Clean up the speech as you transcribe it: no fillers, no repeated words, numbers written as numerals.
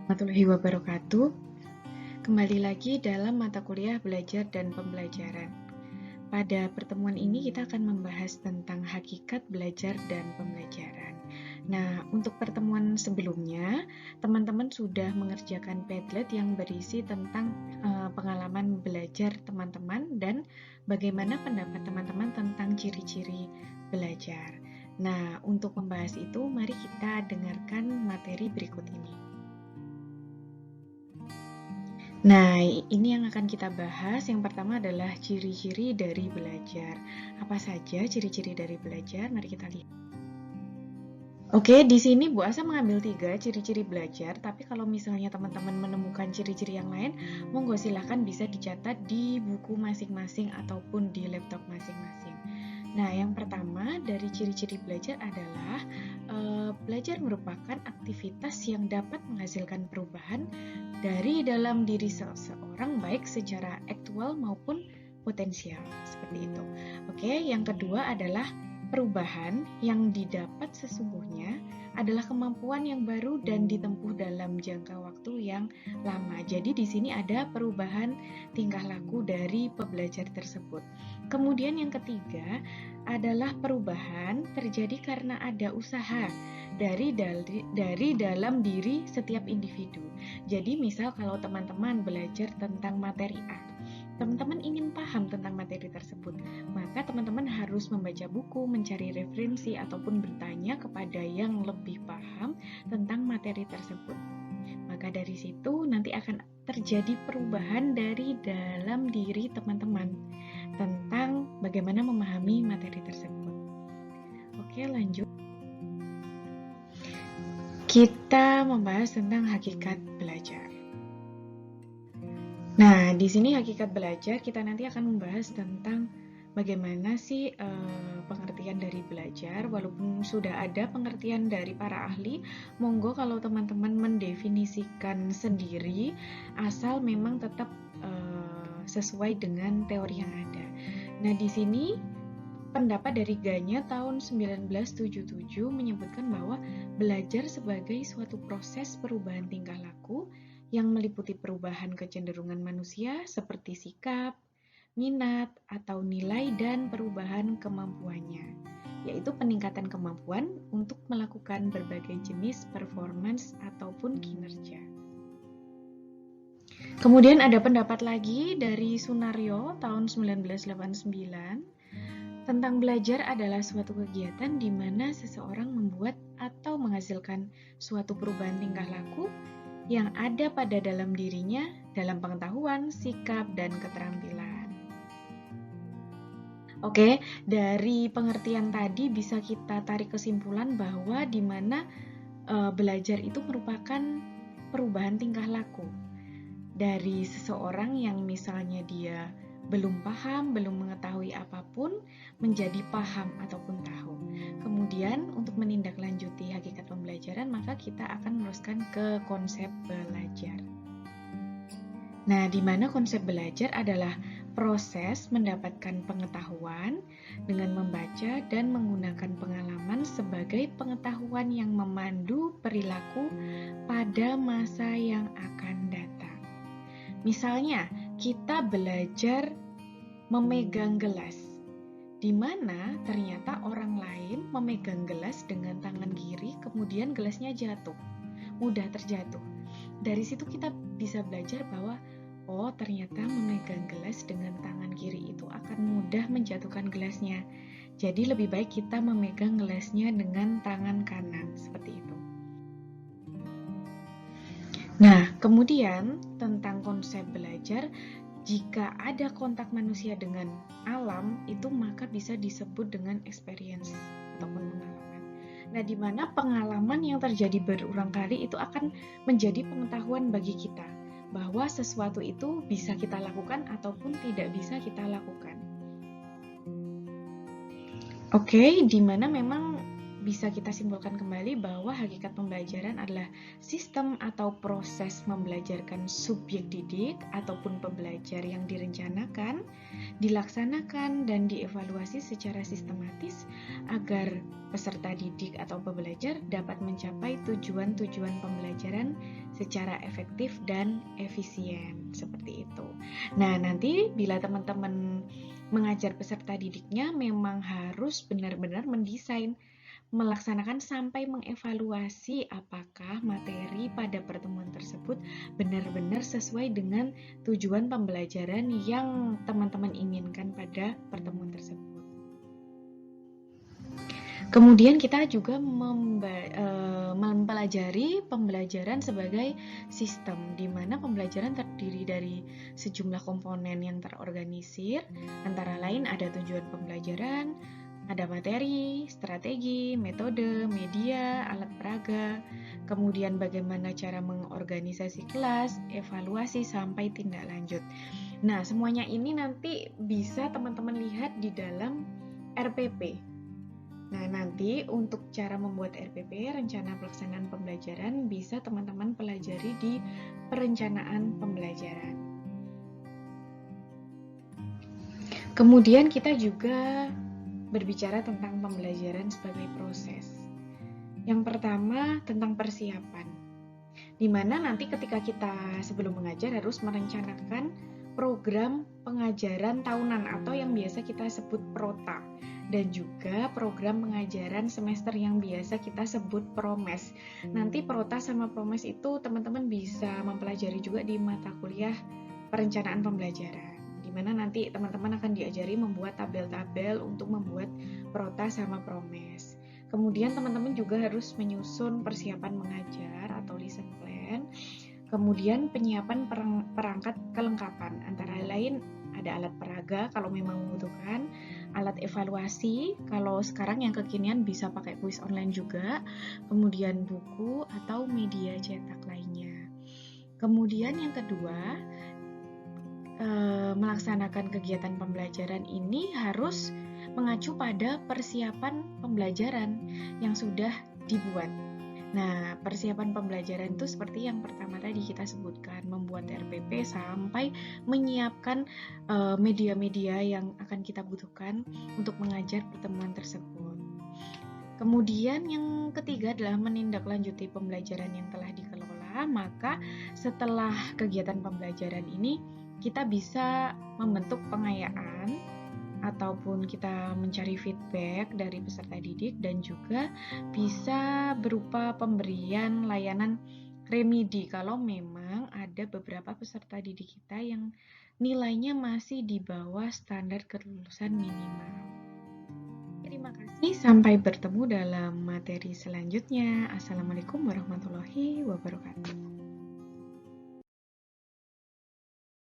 Warahmatullahi wabarakatuh. Kembali lagi dalam mata kuliah belajar dan pembelajaran. Pada pertemuan ini kita akan membahas tentang hakikat belajar dan pembelajaran. Nah, untuk pertemuan sebelumnya, teman-teman sudah mengerjakan Padlet yang berisi tentang pengalaman belajar teman-teman dan bagaimana pendapat teman-teman tentang ciri-ciri belajar. Nah, untuk membahas itu, mari kita dengarkan materi berikut ini. Nah, ini yang akan kita bahas. Yang pertama adalah ciri-ciri dari belajar. Apa saja ciri-ciri dari belajar? Mari kita lihat. Oke, di sini Bu Asa mengambil 3 ciri-ciri belajar, tapi kalau misalnya teman-teman menemukan ciri-ciri yang lain, monggo silahkan bisa dicatat di buku masing-masing ataupun di laptop masing-masing. Nah, yang pertama dari ciri-ciri belajar adalah belajar merupakan aktivitas yang dapat menghasilkan perubahan dari dalam diri seseorang baik secara aktual maupun potensial, seperti itu. Oke, yang kedua adalah perubahan yang didapat sesungguhnya adalah kemampuan yang baru dan ditempuh dalam jangka waktu yang lama. Jadi di sini ada perubahan tingkah laku dari pembelajar tersebut. Kemudian yang ketiga adalah perubahan terjadi karena ada usaha dari dalam diri setiap individu. Jadi misal kalau teman-teman belajar tentang materi A, teman-teman ingin paham tentang materi tersebut, maka teman-teman harus membaca buku, mencari referensi, ataupun bertanya kepada yang lebih paham tentang materi tersebut. Maka dari situ nanti akan terjadi perubahan dari dalam diri teman-teman tentang bagaimana memahami materi tersebut. Oke, lanjut. Kita membahas tentang hakikat belajar. Nah, di sini hakikat belajar kita nanti akan membahas tentang bagaimana sih pengertian dari belajar. Walaupun sudah ada pengertian dari para ahli, monggo kalau teman-teman mendefinisikan sendiri, asal memang tetap sesuai dengan teori yang ada. Nah, di sini pendapat dari Ganya tahun 1977 menyebutkan bahwa belajar sebagai suatu proses perubahan tingkah laku yang meliputi perubahan kecenderungan manusia seperti sikap, minat, atau nilai dan perubahan kemampuannya, yaitu peningkatan kemampuan untuk melakukan berbagai jenis performance ataupun kinerja. Kemudian ada pendapat lagi dari Sunaryo tahun 1989 tentang belajar adalah suatu kegiatan di mana seseorang membuat atau menghasilkan suatu perubahan tingkah laku yang ada pada dalam dirinya dalam pengetahuan, sikap, dan keterampilan. Oke, dari pengertian tadi bisa kita tarik kesimpulan bahwa di mana belajar itu merupakan perubahan tingkah laku dari seseorang yang misalnya dia belum paham, belum mengetahui apapun, menjadi paham ataupun tahu. Kemudian untuk menindaklanjuti hakikat pembelajaran, maka kita akan meneruskan ke konsep belajar. Nah, di mana konsep belajar adalah proses mendapatkan pengetahuan dengan membaca dan menggunakan pengalaman sebagai pengetahuan yang memandu perilaku pada masa yang akan datang. Misalnya, kita belajar memegang gelas, di mana ternyata orang lain memegang gelas dengan tangan kiri, kemudian gelasnya jatuh, mudah terjatuh. Dari situ kita bisa belajar bahwa oh, ternyata memegang gelas dengan tangan kiri itu akan mudah menjatuhkan gelasnya. Jadi lebih baik kita memegang gelasnya dengan tangan kanan, seperti itu. Nah, kemudian tentang konsep belajar, jika ada kontak manusia dengan alam, itu maka bisa disebut dengan experience ataupun pengalaman. Nah, di mana pengalaman yang terjadi berulang kali itu akan menjadi pengetahuan bagi kita, bahwa sesuatu itu bisa kita lakukan ataupun tidak bisa kita lakukan. Oke, di mana memang bisa kita simpulkan kembali bahwa hakikat pembelajaran adalah sistem atau proses membelajarkan subjek didik ataupun pembelajar yang direncanakan, dilaksanakan, dan dievaluasi secara sistematis agar peserta didik atau pembelajar dapat mencapai tujuan-tujuan pembelajaran secara efektif dan efisien, seperti itu. Nah, nanti bila teman-teman mengajar peserta didiknya memang harus benar-benar mendesain, melaksanakan sampai mengevaluasi apakah materi pada pertemuan tersebut benar-benar sesuai dengan tujuan pembelajaran yang teman-teman inginkan pada pertemuan tersebut. Kemudian kita juga mempelajari pembelajaran sebagai sistem, di mana pembelajaran terdiri dari sejumlah komponen yang terorganisir, antara lain ada tujuan pembelajaran, ada materi, strategi, metode, media, alat peraga, kemudian bagaimana cara mengorganisasi kelas, evaluasi, sampai tindak lanjut. Nah, semuanya ini nanti bisa teman-teman lihat di dalam RPP. Nah, nanti untuk cara membuat RPP, rencana pelaksanaan pembelajaran, bisa teman-teman pelajari di perencanaan pembelajaran. Kemudian kita juga berbicara tentang pembelajaran sebagai proses. Yang pertama tentang persiapan, di mana nanti ketika kita sebelum mengajar harus merencanakan program pengajaran tahunan atau yang biasa kita sebut prota, dan juga program pengajaran semester yang biasa kita sebut promes. Nanti prota sama promes itu teman-teman bisa mempelajari juga di mata kuliah perencanaan pembelajaran, di mana nanti teman-teman akan diajari membuat tabel-tabel untuk membuat prota sama promes. Kemudian teman-teman juga harus menyusun persiapan mengajar atau lesson plan. Kemudian penyiapan perangkat kelengkapan, antara lain ada alat peraga kalau memang membutuhkan, alat evaluasi, kalau sekarang yang kekinian bisa pakai kuis online juga, kemudian buku atau media cetak lainnya. Kemudian yang kedua, melaksanakan kegiatan pembelajaran ini harus mengacu pada persiapan pembelajaran yang sudah dibuat. Nah, persiapan pembelajaran itu seperti yang pertama tadi kita sebutkan, membuat RPP sampai menyiapkan media-media yang akan kita butuhkan untuk mengajar pertemuan tersebut. Kemudian yang ketiga adalah menindaklanjuti pembelajaran yang telah dikelola. Maka setelah kegiatan pembelajaran ini, kita bisa membentuk pengayaan ataupun kita mencari feedback dari peserta didik, dan juga bisa berupa pemberian layanan remedi kalau memang ada beberapa peserta didik kita yang nilainya masih di bawah standar kelulusan minimal. Terima kasih, sampai bertemu dalam materi selanjutnya. Assalamualaikum warahmatullahi wabarakatuh.